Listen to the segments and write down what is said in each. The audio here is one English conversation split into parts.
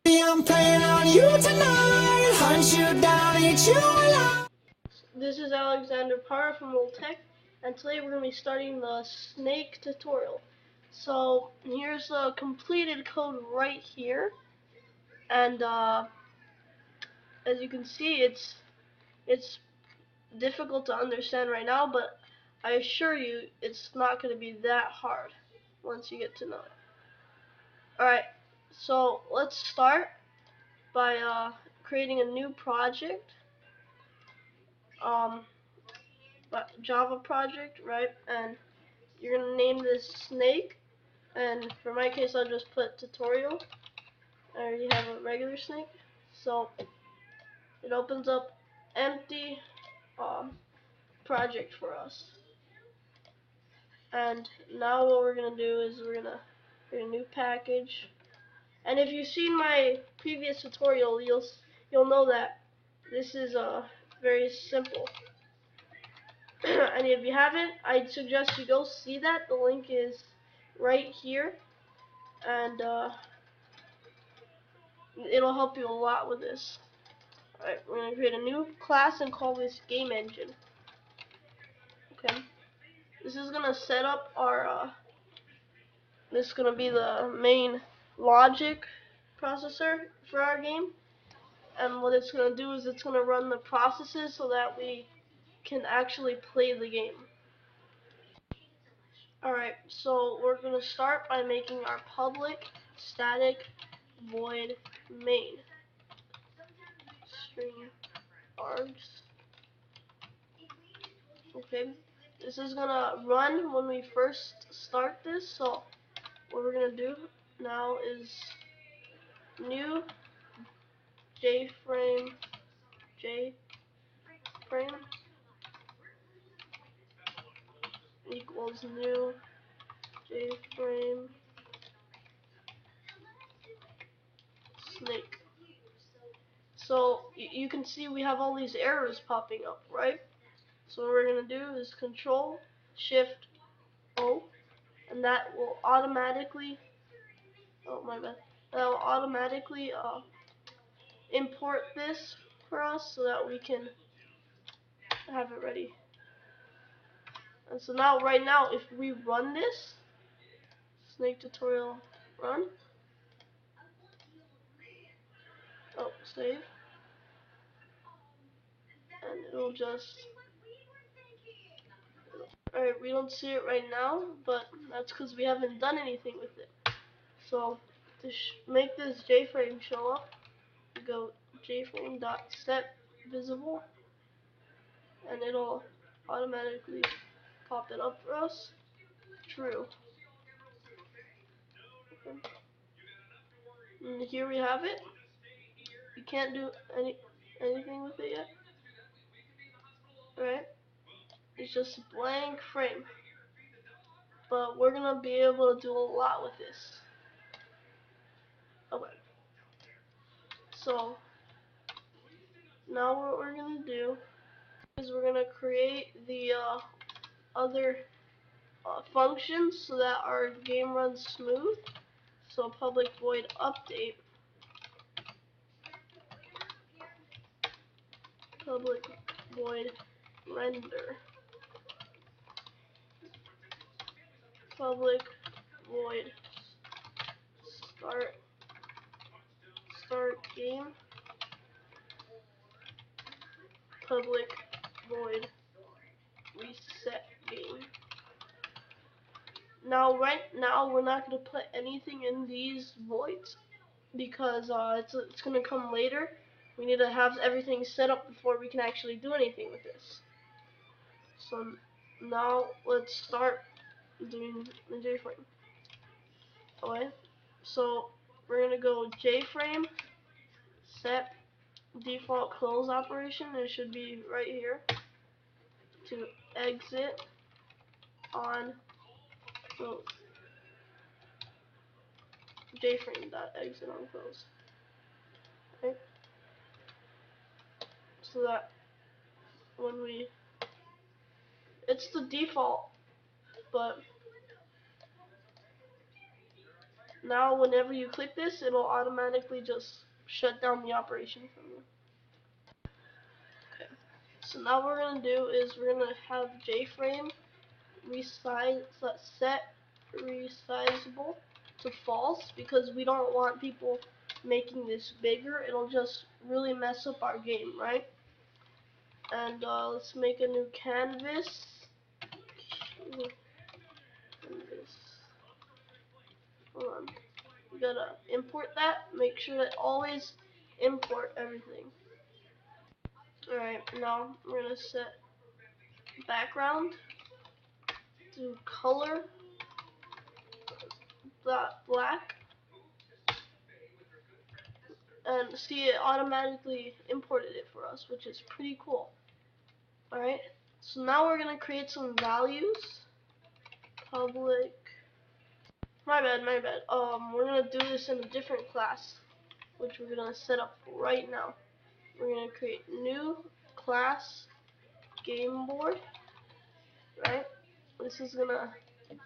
I'm playing on you tonight. Hunt you down, eat you alive. This is Alexander Parra from Old Tech, and today we're going to be starting the snake tutorial. So here's the completed code right here, and as you can see, it's difficult to understand right now, but I assure you, it's not going to be that hard once you get to know it. All right, so let's start by creating a new project. Java project, right? And you're gonna name this snake, and for my case I'll just put tutorial. I already have a regular snake, so it opens up empty project for us. And now what we're gonna do is we're gonna create a new package. And if you've seen my previous tutorial, you'll know that this is very simple. And if you haven't, I'd suggest you go see that. The link is right here, and it'll help you a lot with this. Alright, we're going to create a new class and call this game engine. Okay, this is going to set up our, this is going to be the main logic processor for our game. And what it's going to do is it's going to run the processes so that we can actually play the game. Alright, so we're going to start by making our public static void main string args. Okay, this is gonna run when we first start this, so what we're gonna do now is new Jframe equals new Jframe snake. So you can see we have all these errors popping up, right? So what we're gonna do is Control Shift O, and that will automatically, oh my bad, that will automatically import this for us so that we can have it ready. And so now, right now, if we run this snake tutorial run, oh, save, and it'll just, alright, we don't see it right now, but that's because we haven't done anything with it. So to make this Jframe show up, we go jframe.setVisible, and it'll automatically pop it up for us. True. Okay. And here we have it. You can't do anything with it yet. Right? It's just a blank frame. But we're gonna be able to do a lot with this. Okay. So now what we're gonna do is we're gonna create the other functions so that our game runs smooth. So public void update, public void render, public void start game, public void reset game. Now, right now, we're not going to put anything in these voids because it's going to come later. We need to have everything set up before we can actually do anything with this. So now let's start doing the Jframe. Okay. So we're going to go Jframe set default close operation. It should be right here to exit on close. Jframe.exit on close. Okay. So that when we, it's the default, but Now whenever you click this, it'll automatically just shut down the operation from you. Okay. So now what we're gonna do is we're gonna have Jframe resize set resizable to false, because we don't want people making this bigger. It'll just really mess up our game, right? And let's make a new canvas. Hold on. You gotta import that. Make sure that always import everything. Alright, now we're gonna set background to color black, and see, it automatically imported it for us, which is pretty cool. Alright, so now we're gonna create some values. Public, my bad. We're gonna do this in a different class, which we're gonna set up right now. We're gonna create new class game board, right? This is gonna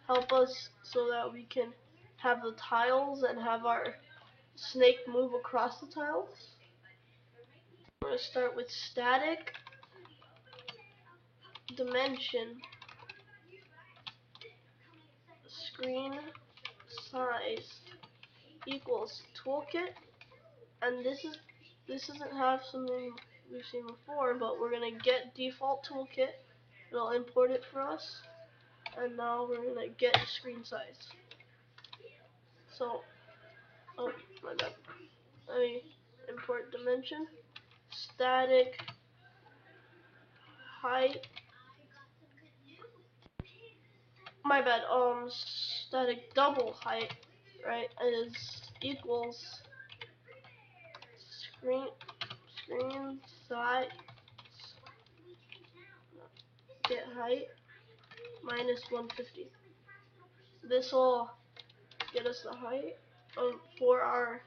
help us so that we can have the tiles and have our snake move across the tiles. We're gonna start with static dimension screen size equals toolkit, and this doesn't have something we've seen before, but we're gonna get default toolkit. It'll import it for us, and now we're gonna get screen size. So, oh my bad. Let me import dimension, static height. My bad. Static double height, right, is equals screen size get height minus 150. This will get us the height for our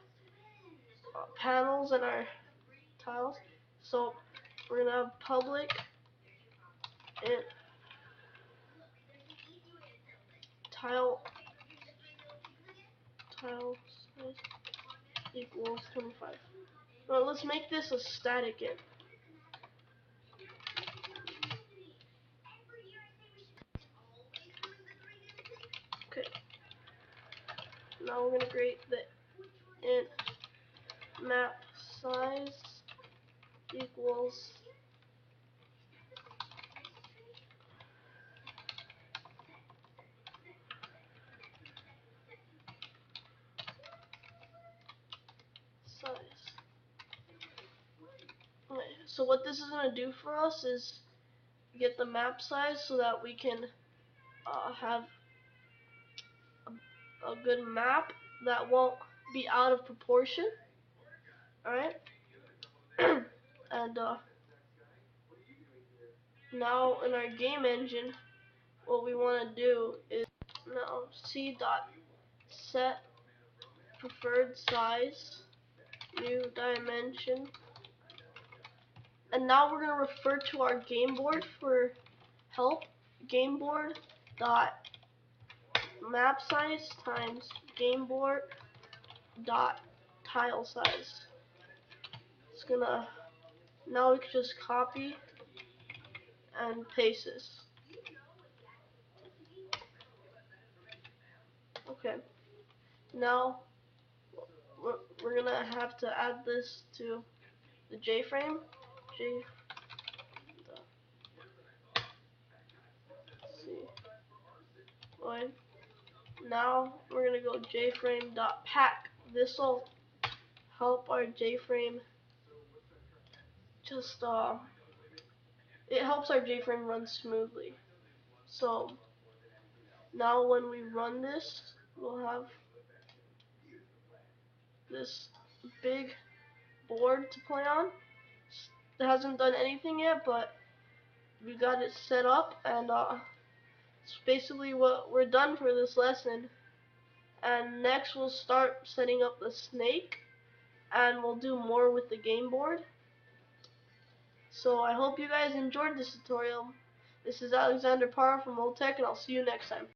panels and our tiles. So we're gonna have public and tile size equals 25. Well, let's make this a static int. Okay. Now we're gonna create the int map size equals size. Okay, so what this is gonna do for us is get the map size so that we can have a good map that won't be out of proportion. Alright? And now in our game engine, what we want to do is now c dot set preferred size new dimension, and now we're going to refer to our game board for help. Game board dot map size times game board dot tile size. It's gonna, now we can just copy and paste this. Okay, now we're gonna have to add this to the Jframe. Now we're gonna go jframe.pack. This will help our Jframe just it helps our Jframe run smoothly. So now when we run this, we'll have this big board to play on. It hasn't done anything yet, but we got it set up, and it's basically what we're done for this lesson. And next we'll start setting up the snake, and we'll do more with the game board. So I hope you guys enjoyed this tutorial. This is Alexander Parra from Old Tech, and I'll see you next time.